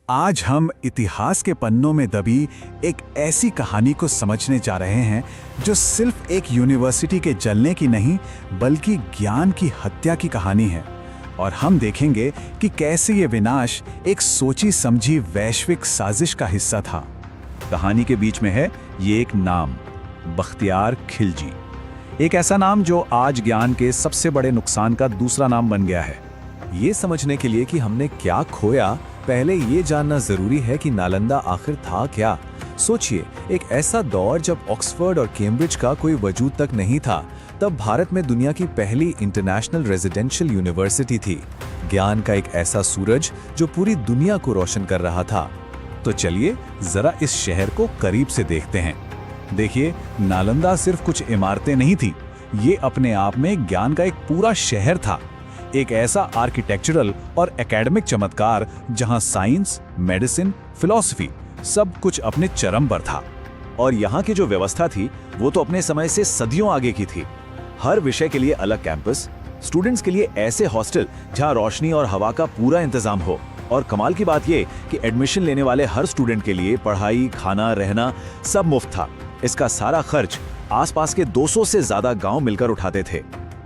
आज हम इतिहास के पन्नों में दबी एक ऐसी कहानी को समझने जा रहे हैं जो सिर्फ एक यूनिवर्सिटी के जलने की नहीं बल्कि ज्ञान की हत्या की कहानी है। और हम देखेंगे कि कैसे ये विनाश एक सोची समझी वैश्विक साजिश का हिस्सा था। कहानी के बीच में है ये एक नाम, बख्तियार खिलजी। एक ऐसा नाम जो आज ज्ञान के सबसे बड़े नुकसान का दूसरा नाम बन गया है। ये समझने के लिए कि हमने क्या खोया, पहले ये जानना जरूरी है कि नालंदा आखिर था क्या। सोचिए, एक ऐसा दौर जब ऑक्सफोर्ड और कैम्ब्रिज का कोई वजूद तक नहीं था, तब भारत में दुनिया की पहली इंटरनेशनल रेजिडेंशियल यूनिवर्सिटी थी। ज्ञान का एक ऐसा सूरज जो पूरी दुनिया को रोशन कर रहा था। तो चलिए जरा इस शहर को करीब से देखते हैं। देखिए, नालंदा सिर्फ कुछ इमारतें नहीं थी, ये अपने आप में ज्ञान का एक पूरा शहर था। एक ऐसा आर्किटेक्चरल और एकेडमिक चमत्कार जहां साइंस, मेडिसिन, फिलॉसफी सब कुछ अपने चरम पर था। और यहाँ की जो व्यवस्था थी वो तो अपने समय से सदियों आगे की थी। हर विषय के लिए अलग कैंपस, स्टूडेंट्स के लिए ऐसे हॉस्टल जहाँ रोशनी और हवा का पूरा इंतजाम हो। और कमाल की बात ये कि एडमिशन लेने वाले हर स्टूडेंट के लिए पढ़ाई, खाना, रहना सब मुफ्त था। इसका सारा खर्च आसपास के 200 से ज्यादा गांव मिलकर उठाते थे।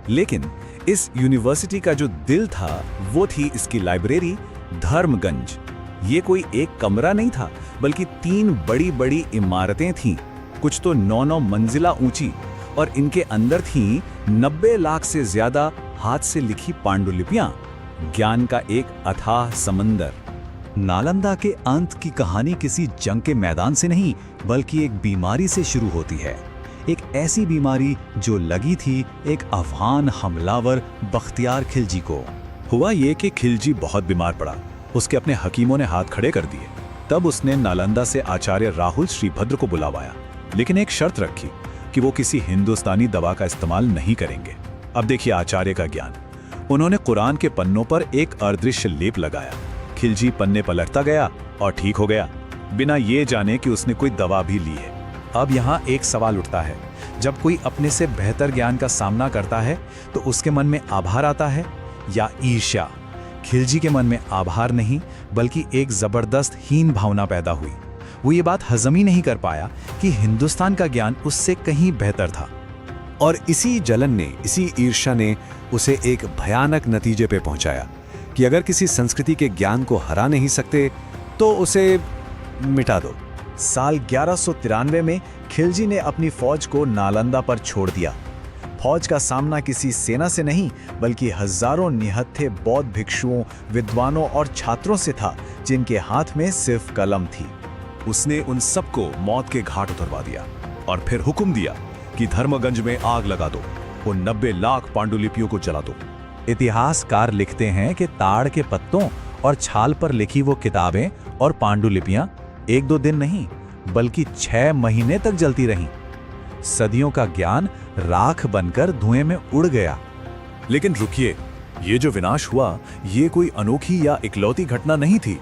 लेकिन इस यूनिवर्सिटी का जो दिल था वो थी इसकी लाइब्रेरी, धर्मगंज। ये कोई एक कमरा नहीं था, बल्कि 3 बड़ी बड़ी इमारतें थीं, कुछ तो 9-9 मंजिला ऊंची, और इनके अंदर थीं 90 लाख से ज्यादा हाथ से लिखी पांडुलिपियां। ज्ञान का एक अथाह समंदर। नालंदा के अंत की कहानी किसी जंग के मैदान से नहीं, बल्कि एक बीमारी से शुरू होती है। एक ऐसी बीमारी जो लगी थी एक अफगान हमलावर बख्तियार खिलजी को। हुआ ये कि खिलजी बहुत बीमार पड़ा। उसके अपने हकीमों ने हाथ खड़े कर दिए। तब उसने नालंदा से आचार्य राहुल श्रीभद्र को बुलावाया, लेकिन एक शर्त रखी कि वो किसी हिंदुस्तानी दवा का इस्तेमाल नहीं करेंगे। अब देखिए आचार्य का ज्ञान। उन्होंने कुरान के पन्नों पर एक अदृश्य लेप लगाया। खिलजी पन्ने पलटता गया और ठीक हो गया, बिना ये जाने कि उसने कोई दवा भी ली है। अब यहाँ एक सवाल उठता है, जब कोई अपने से बेहतर ज्ञान का सामना करता है तो उसके मन में आभार आता है या ईर्ष्या? खिलजी के मन में आभार नहीं, बल्कि एक जबरदस्त हीन भावना पैदा हुई। वो ये बात हजम ही नहीं कर पाया कि हिंदुस्तान का ज्ञान उससे कहीं बेहतर था। और इसी जलन ने, इसी ईर्ष्या ने उसे एक भयानक नतीजे पे पहुंचाया कि अगर किसी संस्कृति के ज्ञान को हरा नहीं सकते तो उसे मिटा दो। साल 1193 में खिलजी ने अपनी फौज को नालंदा पर छोड़ दिया। फौज का सामना किसी सेना से नहीं, बल्कि हजारों निहत्थे बौद्ध भिक्षुओं, विद्वानों और छात्रों से था, जिनके हाथ में सिर्फ कलम थी। उसने उन सबको मौत के घाट उतरवा दिया और फिर हुक्म दिया कि धर्मगंज में आग लगा दो, वो 90 लाख पांडुलिपियों को जला दो। इतिहासकार लिखते हैं कि ताड़ के पत्तों और छाल पर लिखी वो किताबें और पांडुलिपियां 1-2 दिन नहीं, बल्कि 6 महीने तक जलती रहीं। सदियों का ज्ञान राख बनकर धुएं में उड़ गया। लेकिन रुकिए, ये जो विनाश हुआ ये कोई अनोखी या इकलौती घटना नहीं थी।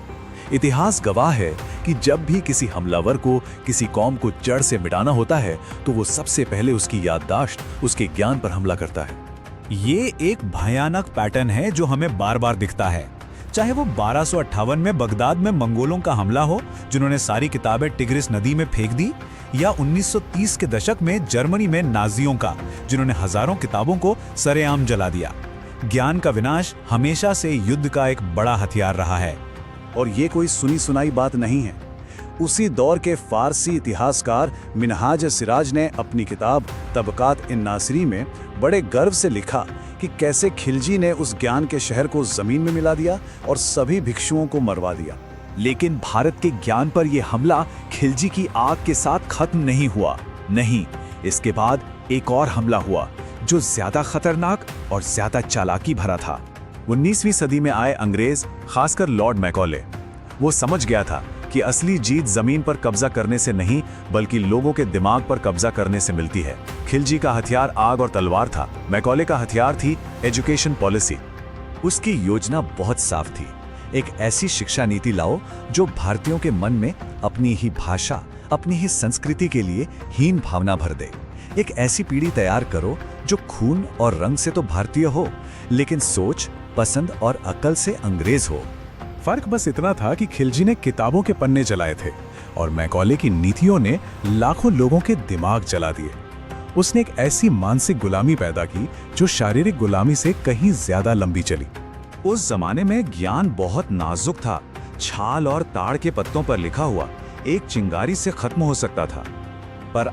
इतिहास गवाह है कि जब भी किसी हमलावर को किसी कौम को जड़ से मिटाना होता है तो वो सबसे पहले उसकी याददाश्त, उसके ज्ञान पर हमला करता है। ये एक भयानक पैटर्न है जो हमें बार बार दिखता है। चाहे वो 1258 में बगदाद में मंगोलों का हमला हो जिन्होंने सारी किताबें टिग्रिस नदी में फेंक दी, या 1930 के दशक में जर्मनी में नाजियों का जिन्होंने हजारों किताबों को सरेआम जला दिया। ज्ञान का विनाश हमेशा से युद्ध का एक बड़ा हथियार रहा है। और ये कोई सुनी सुनाई बात नहीं है। उसी दौर के फारसी इतिहासकार मिनहाज सिराज ने अपनी किताब तबकात इन नासिरी में बड़े गर्व से लिखा कि कैसे खिलजी ने उस ज्ञान के शहर को जमीन में मिला दिया और सभी भिक्षुओं को मरवा दिया। लेकिन भारत के ज्ञान पर यह हमला खिलजी की आग के साथ खत्म नहीं हुआ। नहीं, इसके बाद एक और हमला हुआ जो ज्यादा खतरनाक और ज्यादा चालाकी भरा था। 19वीं सदी में आए अंग्रेज, खासकर लॉर्ड मैकॉले, वो समझ गया था कि असली जीत जमीन पर कब्जा करने से नहीं, बल्कि लोगों के दिमाग पर कब्जा करने से मिलती है। खिलजी का हथियार आग और तलवार था, मैकॉले का हथियार थी एजुकेशन पॉलिसी। उसकी योजना बहुत साफ थी, एक ऐसी शिक्षा नीति लाओ जो भारतीयों के मन में अपनी ही भाषा, अपनी ही संस्कृति के लिए हीन भावना भर दे। एक ऐसी पीढ़ी तैयार करो जो खून और रंग से तो भारतीय हो, लेकिन सोच, पसंद और अकल से अंग्रेज हो। फर्क बस इतना था कि खिलजी ने किताबों के पन्ने जलाए थे और मैकॉले की नीतियों ने लाखों लोगों के दिमाग जला दिए। उसने एक ऐसी मानसिक गुलामी पैदा की जो शारीरिक गुलामी से कहीं ज्यादा लंबी चली। उस जमाने में ज्ञान बहुत नाजुक था। छाल और ताड़ के पत्तों पर लिखा हुआ एक चिंगारी से खत्म हो सकता था। पर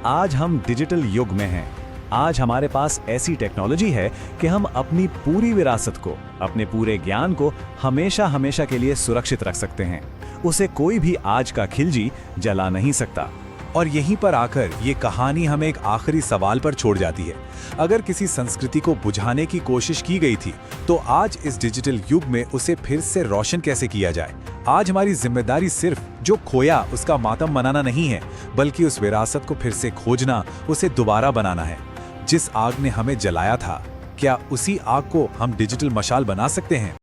आज हम डिजिटल युग में हैं। आज हमारे पास ऐसी टेक्नोलॉजी है कि हम अपनी पूरी विरासत को, अपने पूरे ज्ञान को हमेशा हमेशा के लिए सुरक्षित रख सकते हैं। उसे कोई भी आज का खिलजी जला नहीं सकता। और यहीं पर आकर ये कहानी हमें एक आखिरी सवाल पर छोड़ जाती है। अगर किसी संस्कृति को बुझाने की कोशिश की गई थी, तो आज इस डिजिटल युग में उसे फिर से रोशन कैसे किया जाए? आज हमारी जिम्मेदारी सिर्फ जो खोया उसका मातम मनाना नहीं है, बल्कि उस विरासत को फिर से खोजना, उसे दोबारा बनाना है। जिस आग ने हमें जलाया था, क्या उसी आग को हम डिजिटल मशाल बना सकते हैं?